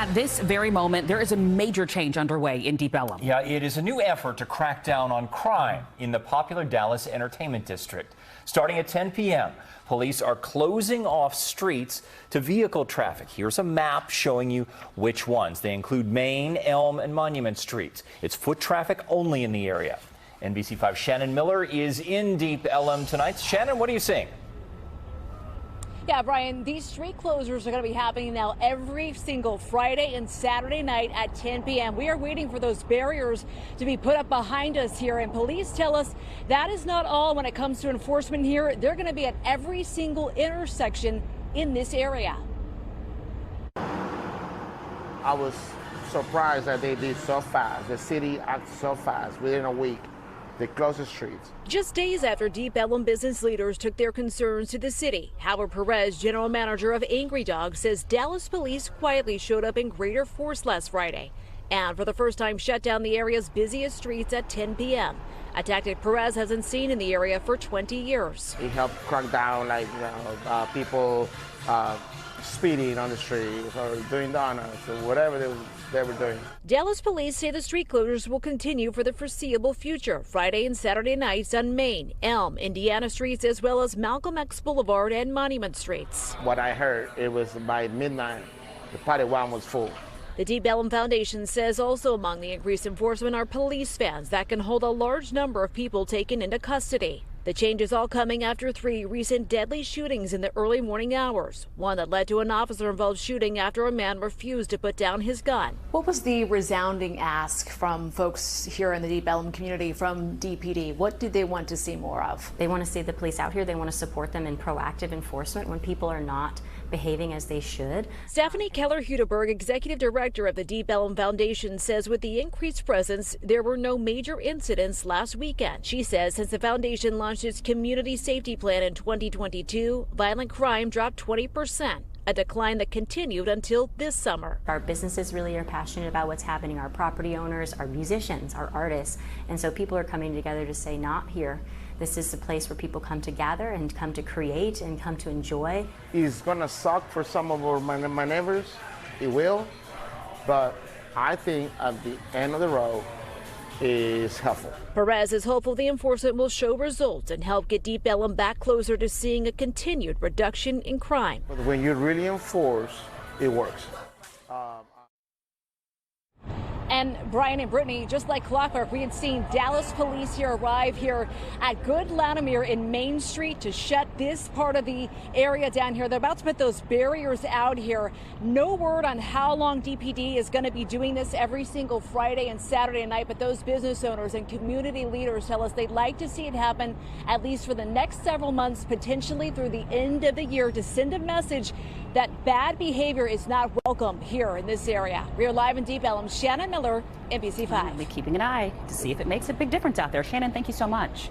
At this very moment, there is a major change underway in Deep Ellum. Yeah, it is a new effort to crack down on crime in the popular Dallas entertainment district. Starting at 10 p.m., police are closing off streets to vehicle traffic. Here's a map showing you which ones. They include Main, Elm, and Monument Streets. It's foot traffic only in the area. NBC5's Shannon Miller is in Deep Ellum tonight. Shannon, what are you seeing? Yeah, Brian, these street closures are going to be happening now every single Friday and Saturday night at 10 p.m. We are waiting for those barriers to be put up behind us here, and police tell us that is not all when it comes to enforcement here. They're going to be at every single intersection in this area. I was surprised that they did so fast. The city acted so fast within a week. They closed the streets. Just days after Deep Ellum business leaders took their concerns to the city, Howard Perez, general manager of Angry Dog, says Dallas police quietly showed up in greater force last Friday and for the first time shut down the area's busiest streets at 10 p.m. A tactic Perez hasn't seen in the area for 20 years. It helped crack down people speeding on the streets or doing donuts or whatever they were doing. Dallas police say the street closures will continue for the foreseeable future, Friday and Saturday nights on Main, Elm, Indiana streets, as well as Malcolm X Boulevard and Monument streets. What I heard, it was by midnight, the party one was full. The Deep Ellum Foundation says also among the increased enforcement are police vans that can hold a large number of people taken into custody. The change is all coming after 3 recent deadly shootings in the early morning hours. One that led to an officer-involved shooting after a man refused to put down his gun. What was the resounding ask from folks here in the Deep Ellum community from DPD? What did they want to see more of? They want to see the police out here. They want to support them in proactive enforcement when people are not behaving as they should. Stephanie Keller-Hudeberg, executive director of the Deep Ellum Foundation, says with the increased presence, there were no major incidents last weekend. She says since the foundation launched its community safety plan in 2022, violent crime dropped 20%, a decline that continued until this summer. Our businesses really are passionate about what's happening. Our property owners, our musicians, our artists. And so people are coming together to say, not here. This is a place where people come to gather and come to create and come to enjoy. It's going to suck for some of our maneuvers. It will. But I think at the end of the road, is helpful. Perez is hopeful the enforcement will show results and help get Deep Ellum back closer to seeing a continued reduction in crime. But when you really enforce, it works. And Brian and Brittany, just like clockwork, we had seen Dallas police here arrive here at Good Lanimere in Main Street to shut this part of the area down here. They're about to put those barriers out here. No word on how long DPD is going to be doing this every single Friday and Saturday night, but those business owners and community leaders tell us they'd like to see it happen at least for the next several months, potentially through the end of the year, to send a message that bad behavior is not welcome here in this area. We are live in Deep Ellum. Shannon Miller, NBC5. We'll be keeping an eye to see if it makes a big difference out there. Shannon, thank you so much.